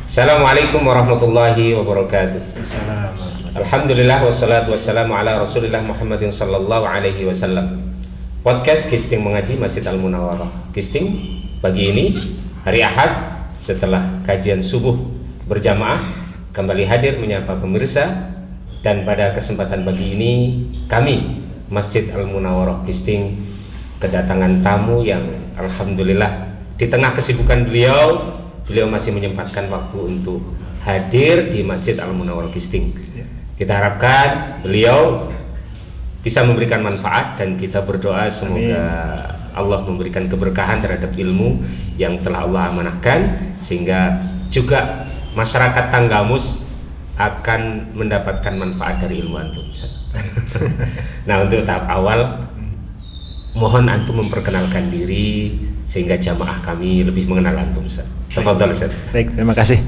Assalamualaikum warahmatullahi wabarakatuh. Assalamualaikum. Alhamdulillah wassalatu wassalamu ala Rasulillah Muhammadin sallallahu alaihi wasallam. Podcast Gisting Mengaji Masjid Al-Munawwarah. Gisting pagi ini hari Ahad setelah kajian subuh berjamaah kembali hadir menyapa pemirsa, dan pada kesempatan pagi ini kami Masjid Al-Munawwarah Gisting kedatangan tamu yang alhamdulillah di tengah kesibukan beliau masih menyempatkan waktu untuk hadir di Masjid Al-Munawwarah Gisting. Kita harapkan beliau bisa memberikan manfaat, dan kita berdoa semoga Allah memberikan keberkahan terhadap ilmu yang telah Allah amanahkan, sehingga juga masyarakat Tanggamus akan mendapatkan manfaat dari ilmu antum. Nah, untuk tahap awal mohon antum memperkenalkan diri sehingga jamaah kami lebih mengenal antum, Ustaz. Tafadhal, Ustaz. Baik, terima kasih.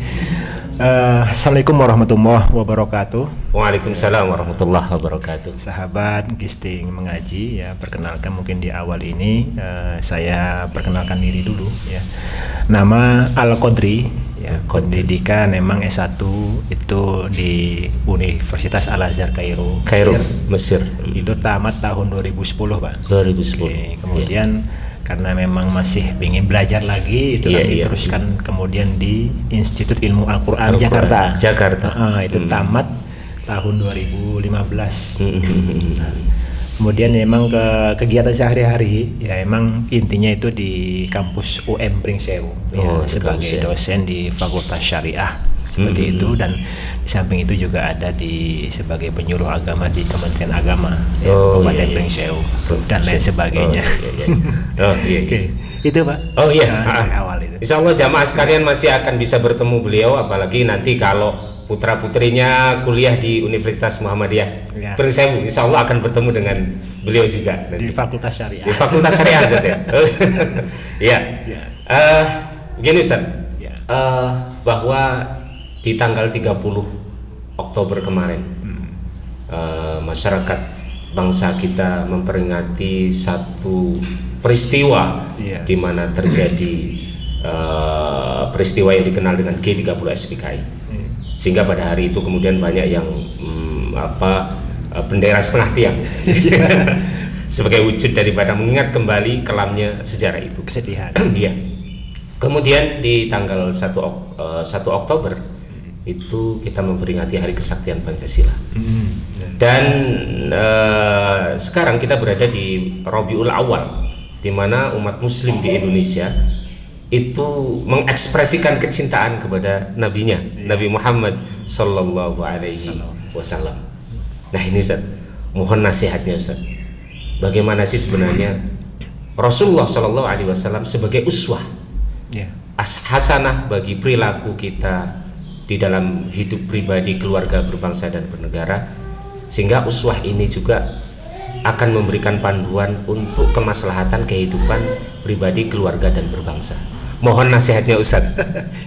Assalamualaikum warahmatullahi wabarakatuh. Waalaikumsalam warahmatullahi wabarakatuh. Sahabat Gisting Mengaji, ya, perkenalkan mungkin di awal ini saya perkenalkan diri dulu, ya. Nama Al-Qadri, ya, pendidikan memang S1 itu di Universitas Al-Azhar Kairo, Mesir. Itu tamat tahun 2010, Pak. 2010. Oke, kemudian karena memang masih ingin belajar lagi, itu diteruskan kemudian di Institut Ilmu Al-Quran Jakarta. Itu tamat tahun 2015. Kemudian memang kegiatan sehari-hari ya emang intinya itu di kampus UM Pringsewu, ya, sebagai dosen di Fakultas Syariah seperti itu, dan di samping itu juga ada sebagai penyuluh agama di Kementerian Agama Kabupaten Pringsewu dan lain sebagainya. Oke, itu Pak. Awal itu. Insya Allah jamaah sekalian masih akan bisa bertemu beliau, apalagi nanti kalau putra putrinya kuliah di Universitas Muhammadiyah Pringsewu, Insya Allah akan bertemu dengan beliau juga nanti. Di Fakultas Syariah. Di Fakultas Syariah, Ustaz, ya. Iya. Gini, Ustaz. Bahwa di tanggal 30 Oktober kemarin masyarakat bangsa kita memperingati satu peristiwa di mana terjadi peristiwa yang dikenal dengan G30 SPKI, sehingga pada hari itu kemudian banyak yang bendera setengah tiang sebagai wujud daripada mengingat kembali kelamnya sejarah itu, kesedihan. Iya. Kemudian di tanggal 1 Oktober itu kita memperingati Hari Kesaktian Pancasila. Dan sekarang kita berada di Rabiul Awal, di mana umat muslim di Indonesia itu mengekspresikan kecintaan kepada nabinya, Nabi Muhammad sallallahu alaihi wasallam. Nah, ini Ustaz, mohon nasihatnya Ustaz. Bagaimana sih sebenarnya Rasulullah sallallahu alaihi wasallam sebagai uswah hasanah bagi perilaku kita di dalam hidup pribadi, keluarga, berbangsa dan bernegara, sehingga uswah ini juga akan memberikan panduan untuk kemaslahatan kehidupan pribadi, keluarga dan berbangsa. Mohon nasihatnya Ustaz.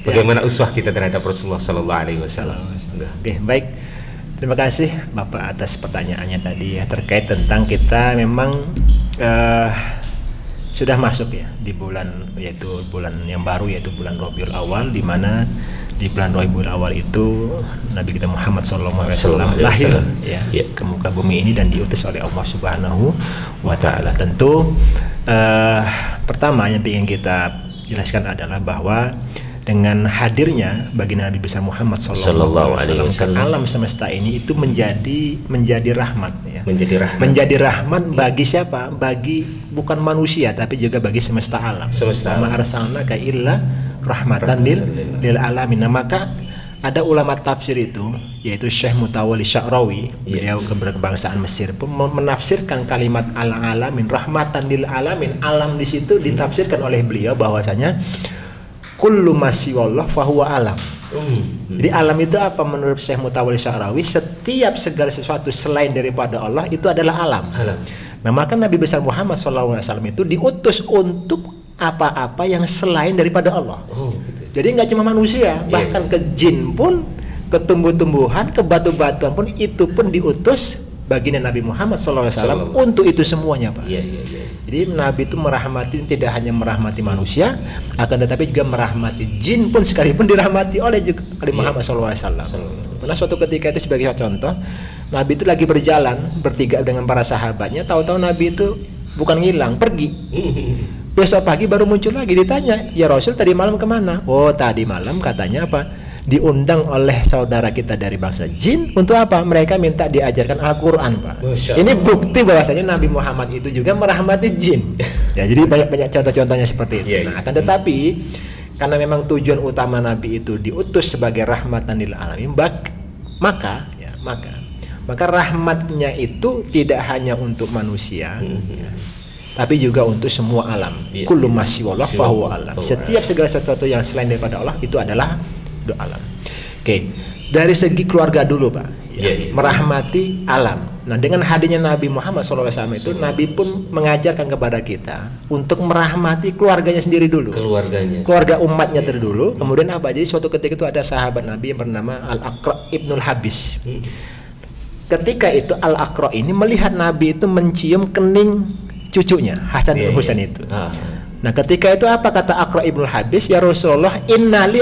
Bagaimana uswah kita terhadap Rasulullah sallallahu alaihi wasallam? Oke, baik. Terima kasih Bapak atas pertanyaannya tadi, ya, terkait tentang kita memang sudah masuk ya di bulan, yaitu bulan yang baru, yaitu bulan Rabiul Awal, di mana di bulan Rabiul Awal itu Nabi kita Muhammad SAW lahir ke muka bumi ini dan diutus oleh Allah Subhanahu wa Ta'ala. Tentu pertama yang ingin kita jelaskan adalah bahwa dengan hadirnya baginda Nabi besar Muhammad SAW ke alam semesta ini itu menjadi rahmat, ya. Menjadi rahmat bagi siapa? Bagi bukan manusia tapi juga bagi semesta alam. Ma arsalnaka illa rahmatan lil alamin. Nah, maka ada ulama tafsir itu, yaitu Syekh Mutawalli Sya'rawi, beliau kebangsaan Mesir, pun menafsirkan kalimat al-alamin, rahmatan lil alamin. Alam di situ ditafsirkan oleh beliau bahwasanya kullu masiwallah fahuwa alam. Jadi alam itu apa menurut Syekh Mutawalli Sya'rawi? Setiap segala sesuatu selain daripada Allah itu adalah alam. Nah, maka Nabi besar Muhammad SAW itu diutus untuk apa-apa yang selain daripada Allah. Jadi nggak cuma manusia, bahkan ke jin pun, ke tumbuh-tumbuhan, ke batu-batuan pun itu pun diutus baginda Nabi Muhammad SAW untuk itu semuanya, Pak. Iya, iya, iya. Jadi Nabi itu merahmati, tidak hanya merahmati manusia, akan tetapi juga merahmati jin pun sekalipun dirahmati oleh Muhammad SAW. Pernah suatu ketika itu sebagai contoh, Nabi itu lagi berjalan bertiga dengan para sahabatnya, tahu-tahu Nabi itu bukan ngilang, pergi. Besok pagi baru muncul lagi, ditanya, ya Rasul tadi malam kemana? Oh tadi malam katanya apa? Diundang oleh saudara kita dari bangsa jin untuk apa? Mereka minta diajarkan Al-Quran, Pak. Ini bukti bahwasanya Nabi Muhammad itu juga merahmati jin. Ya, jadi banyak contoh-contohnya seperti itu. Nah, akan tetapi karena memang tujuan utama Nabi itu diutus sebagai rahmatan lil alamin, maka rahmatnya itu tidak hanya untuk manusia, ya, tapi juga untuk semua alam. Kullu ma siwallah fahuwa alam. Setiap segala sesuatu yang selain daripada Allah itu adalah doa alam. Oke, dari segi keluarga dulu, Pak, merahmati alam. Nah, dengan hadirnya Nabi Muhammad SAW itu, Nabi pun mengajarkan kepada kita untuk merahmati keluarganya sendiri dulu. Keluarga umatnya terdulu. Kemudian apa? Jadi suatu ketika itu ada sahabat Nabi yang bernama Al-Aqra ibnul Habis. Ketika itu Al-Aqra ini melihat Nabi itu mencium kening cucunya Hasan bin Husain itu. Nah, ketika itu apa kata Aqra ibnul Habis? Ya Rasulullah, innali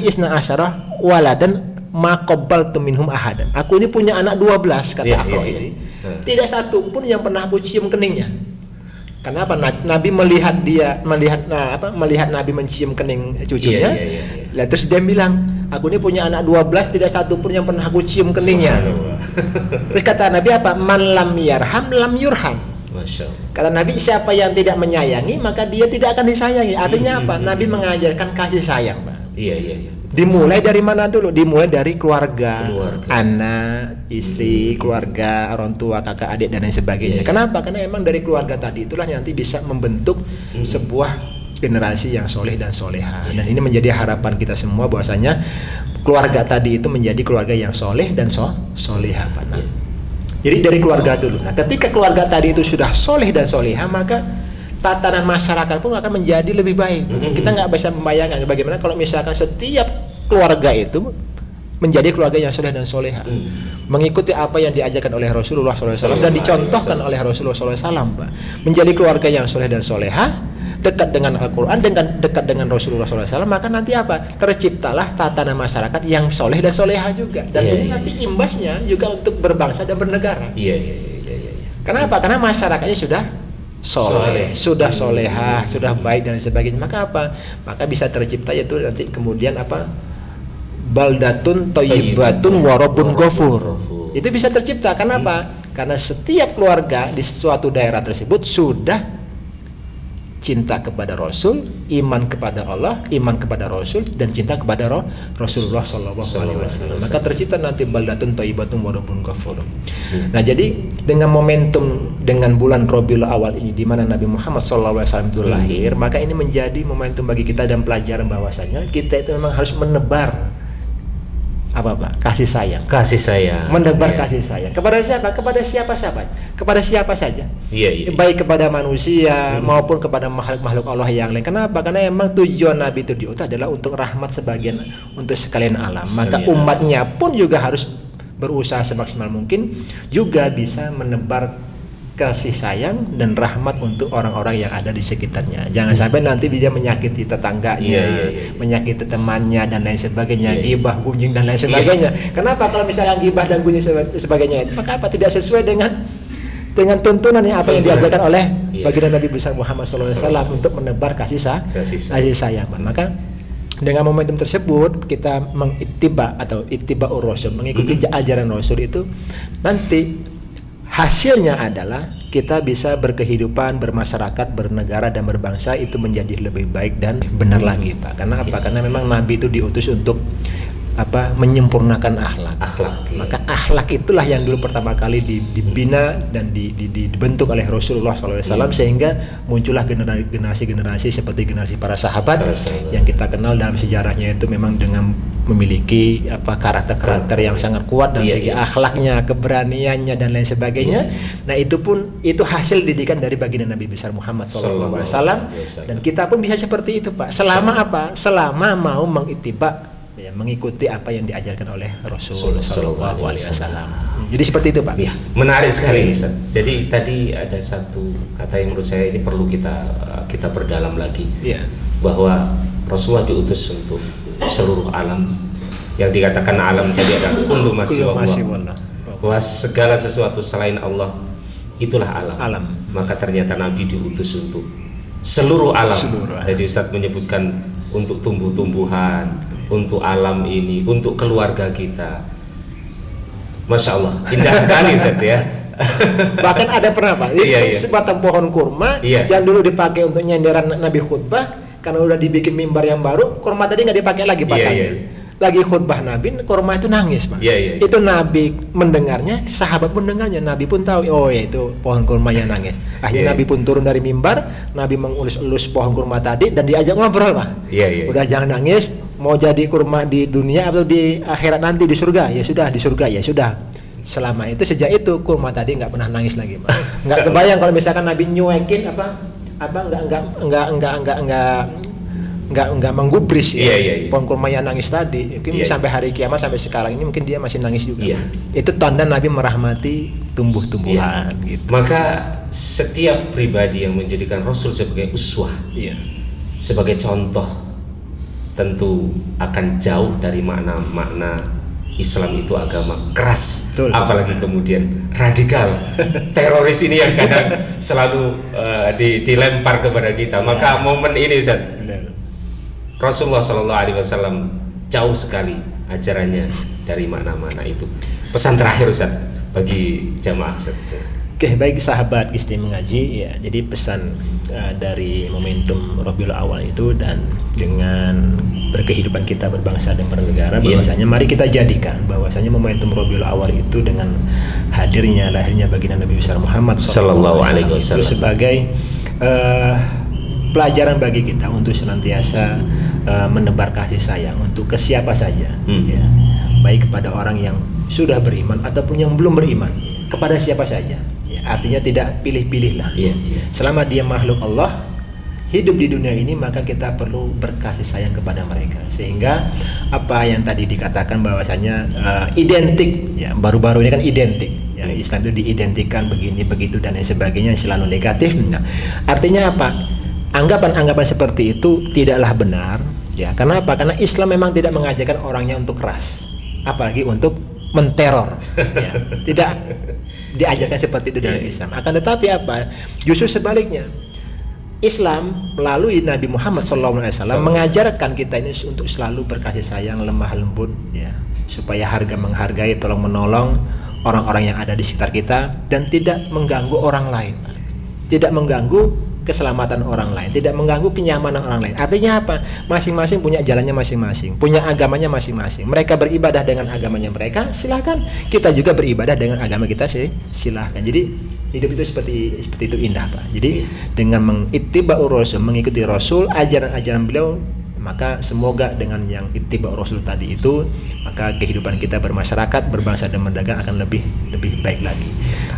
isna asyarah waladan ma qabbaltu minhum ahadan. Aku ini punya anak 12, kata Aqra ini. Tidak satu pun yang pernah aku cium keningnya. Kenapa? Nabi melihat Nabi mencium kening cucunya. Lalu terus dia bilang, aku ini punya anak 12, tidak satu pun yang pernah aku cium keningnya. Terus kata Nabi apa? Man lam yarham lam yurham. Kata Nabi, siapa yang tidak menyayangi maka dia tidak akan disayangi. Artinya apa? Nabi mengajarkan kasih sayang, Pak. Iya. Dimulai dari mana dulu? Dimulai dari keluarga. Anak, istri, keluarga, orang tua, kakak, adik dan lain sebagainya. Kenapa? Karena memang dari keluarga tadi itulah yang nanti bisa membentuk sebuah generasi yang soleh dan soleha. Dan ini menjadi harapan kita semua bahwasanya keluarga tadi itu menjadi keluarga yang soleh dan soleha, Pak. Nah, jadi dari keluarga dulu. Nah, ketika keluarga tadi itu sudah soleh dan soleha, maka tatanan masyarakat pun akan menjadi lebih baik. Kita nggak bisa membayangkan bagaimana kalau misalkan setiap keluarga itu menjadi keluarga yang soleh dan soleha, mengikuti apa yang diajarkan oleh Rasulullah SAW dan dicontohkan oleh Rasulullah SAW, Pak. Menjadi keluarga yang soleh dan soleha, dekat dengan Al-Quran, dekat dengan Rasulullah SAW, maka nanti apa? Terciptalah tatanan masyarakat yang soleh dan soleha juga. Dan ini nanti imbasnya juga untuk berbangsa dan bernegara. Kenapa? Karena masyarakatnya sudah soleh, sudah soleha, sudah baik dan sebagainya. Maka apa? Maka bisa tercipta yaitu nanti kemudian apa? Baldatun thayyibatun wa rabbun ghafur. Itu bisa tercipta. Kenapa? Karena setiap keluarga di suatu daerah tersebut sudah cinta kepada Rasul, iman kepada Allah, iman kepada Rasul, dan cinta kepada Rasulullah SAW. Maka tercipta nanti baldatun thayyibatun wa rabbun ghafur. Nah, jadi dengan momentum dengan bulan Rabiul Awal ini di mana Nabi Muhammad SAW itu lahir, maka ini menjadi momentum bagi kita dan pelajaran bahwasanya kita itu memang harus menebar apa, Pak? Kasih sayang. Menebar kasih sayang. Kepada siapa? Kepada siapa saja. Baik kepada manusia maupun kepada makhluk-makhluk Allah yang lain. Kenapa? Karena memang tujuan Nabi itu diutus adalah untuk rahmat untuk sekalian alam. Maka umatnya pun juga harus berusaha semaksimal mungkin juga bisa menebar kasih sayang dan rahmat untuk orang-orang yang ada di sekitarnya. Jangan sampai nanti dia menyakiti tetangganya, menyakiti temannya dan lain sebagainya, gibah, gunjing dan lain sebagainya. Kenapa? Kalau misalnya gibah dan gunjing sebagainya itu, maka apa? Tidak sesuai dengan tuntunan yang apa yang diajarkan oleh baginda Nabi besar Muhammad SAW untuk menebar kasih sayang. Maka dengan momentum tersebut kita mengittiba atau ittiba'ur Rasul, mengikuti ajaran Rasul itu nanti hasilnya adalah kita bisa berkehidupan, bermasyarakat, bernegara dan berbangsa itu menjadi lebih baik dan benar lagi, Pak. Karena apa? Karena memang Nabi itu diutus untuk apa? Menyempurnakan akhlak. Maka akhlak itulah yang dulu pertama kali dibina dan dibentuk oleh Rasulullah SAW sehingga muncullah generasi-generasi seperti generasi para sahabat yang kita kenal dalam sejarahnya itu memang dengan memiliki apa karakter-karakter yang sangat kuat dalam segi akhlaknya, keberaniannya dan lain sebagainya. Nah, itu hasil didikan dari baginda Nabi besar Muhammad SAW dan kita pun bisa seperti itu, Pak. Selama apa? Selama mau mengittiba, mengikuti apa yang diajarkan oleh Rasulullah SAW. Jadi seperti itu, Pak. Ya, menarik sekali Ustaz. Jadi tadi ada satu kata yang menurut saya ini perlu kita perdalam lagi. Iya. Bahwa Rasulullah diutus untuk seluruh alam. Yang dikatakan alam tadi adalah kullu ma siwallah. Bahwa segala sesuatu selain Allah itulah alam. Maka ternyata Nabi diutus untuk seluruh alam. Jadi Ustaz menyebutkan untuk tumbuh-tumbuhan, untuk alam ini, untuk keluarga kita. Masya Allah, indah sekali Ustaz ya. Bahkan ada pernah Pak, sebatang pohon kurma yang dulu dipakai untuk nyenderan Nabi khutbah, karena udah dibikin mimbar yang baru, kurma tadi nggak dipakai lagi pakannya. Lagi khutbah Nabi, kurma itu nangis Pak. Itu Nabi mendengarnya, sahabat mendengarnya, Nabi pun tahu, oh ya itu pohon kurma yang nangis. Akhirnya Nabi pun turun dari mimbar, Nabi mengelus-elus pohon kurma tadi dan diajak ngobrol Pak. Udah jangan nangis, mau jadi kurma di dunia atau di akhirat nanti di surga? Ya sudah, di surga ya sudah. Selama itu, sejak itu kurma tadi nggak pernah nangis lagi Pak. Nggak kebayang kalau misalkan Nabi nyuekin nggak menggubris pohon kurma yang nangis tadi. Mungkin sampai hari kiamat, sampai sekarang ini mungkin dia masih nangis juga. Itu tanda Nabi merahmati tumbuh-tumbuhan gitu. Maka setiap pribadi yang menjadikan Rasul sebagai uswah, sebagai contoh, tentu akan jauh dari makna-makna Islam itu agama keras. Apalagi kemudian radikal, teroris ini yang kadang selalu dilempar kepada kita. Maka momen ini Ustaz, Rasulullah SAW jauh sekali ajarannya dari makna-makna itu. Pesan terakhir Ustaz bagi jamaah Ustaz. Oke, baik sahabat Gisting Mengaji ya. Jadi pesan dari momentum Rabiul Awal itu, dan dengan berkehidupan kita berbangsa dan bernegara, bahwasanya mari kita jadikan bahwasanya momentum Rabiul Awal itu dengan lahirnya baginda Nabi besar Muhammad sallallahu alaihi wasallam itu sebagai pelajaran bagi kita untuk senantiasa menebar kasih sayang untuk ke siapa saja, ya, baik kepada orang yang sudah beriman ataupun yang belum beriman, kepada siapa saja. Ya, artinya tidak pilih-pilih lah. Selama dia makhluk Allah, hidup di dunia ini, maka kita perlu berkasih sayang kepada mereka. Sehingga apa yang tadi dikatakan bahwasanya identik, ya, baru-baru ini kan identik. Ya, Islam itu diidentikan begini begitu dan lain sebagainya yang selalu negatif. Nah, artinya apa? Anggapan-anggapan seperti itu tidaklah benar, ya. Karena apa? Karena Islam memang tidak mengajarkan orangnya untuk keras, apalagi untuk menteror, ya. Tidak diajarkan seperti itu dalam Islam. Akan tetapi apa? Justru sebaliknya, Islam melalui Nabi Muhammad SAW mengajarkan kita ini untuk selalu berkasih sayang, lemah lembut, ya, supaya menghargai, tolong menolong orang-orang yang ada di sekitar kita, dan tidak mengganggu orang lain, tidak mengganggu keselamatan orang lain, tidak mengganggu kenyamanan orang lain. Artinya apa? Masing-masing punya jalannya masing-masing, punya agamanya masing-masing. Mereka beribadah dengan agamanya mereka, silahkan. Kita juga beribadah dengan agama kita, silahkan. Jadi hidup itu seperti itu indah Pak. Jadi dengan mengittiba'ur Rasul, mengikuti Rasul, ajaran-ajaran beliau, maka semoga dengan yang ittiba'ur Rasul tadi itu, maka kehidupan kita bermasyarakat, berbangsa dan bernegara akan lebih baik lagi.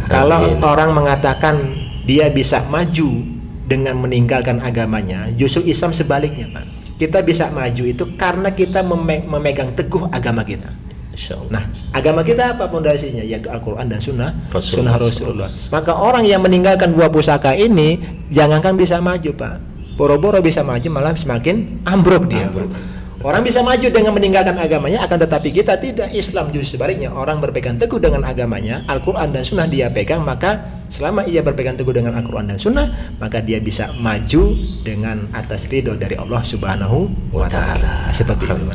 Kalau orang mengatakan dia bisa maju dengan meninggalkan agamanya, justru Islam sebaliknya Pak. Kita bisa maju itu karena kita memegang teguh agama kita. Nah, agama kita apa pondasinya? Yaitu Al-Quran dan Sunnah Rasulullah. Maka orang yang meninggalkan dua pusaka ini, jangankan bisa maju Pak, boro-boro bisa maju malah semakin ambruk dia. Orang bisa maju dengan meninggalkan agamanya, akan tetapi kita tidak. Islam justru sebaliknya, orang berpegang teguh dengan agamanya, Al-Quran dan Sunnah dia pegang, maka selama ia berpegang teguh dengan Al-Quran dan Sunnah, maka dia bisa maju dengan atas ridho dari Allah Subhanahu wa Ta'ala. Seperti itu.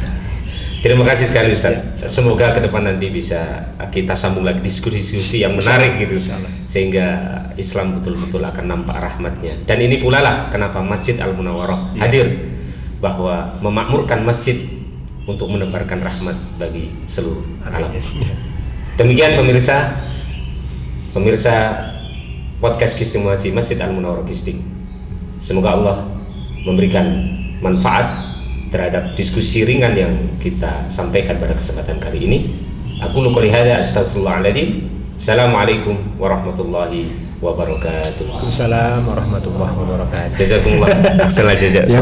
Terima kasih sekali Ustaz. Semoga ke depan nanti bisa kita sambung lagi diskusi yang menarik gitu, sehingga Islam betul-betul akan nampak rahmatnya. Dan ini pula lah kenapa Masjid Al-Munawwarah hadir, bahwa memakmurkan masjid untuk menebarkan rahmat bagi seluruh alam. Demikian pemirsa podcast Gisting Mengaji Masjid Al-Munawwarah Gisting. Semoga Allah memberikan manfaat terhadap diskusi ringan yang kita sampaikan pada kesempatan kali ini. Aku qouli hadza astaghfirullahaladzim. Assalamualaikum warahmatullahi wabarakatuh. Waalaikumsalam warahmatullahi wabarakatuh. Jazakumullah. Ahsanal jazaa.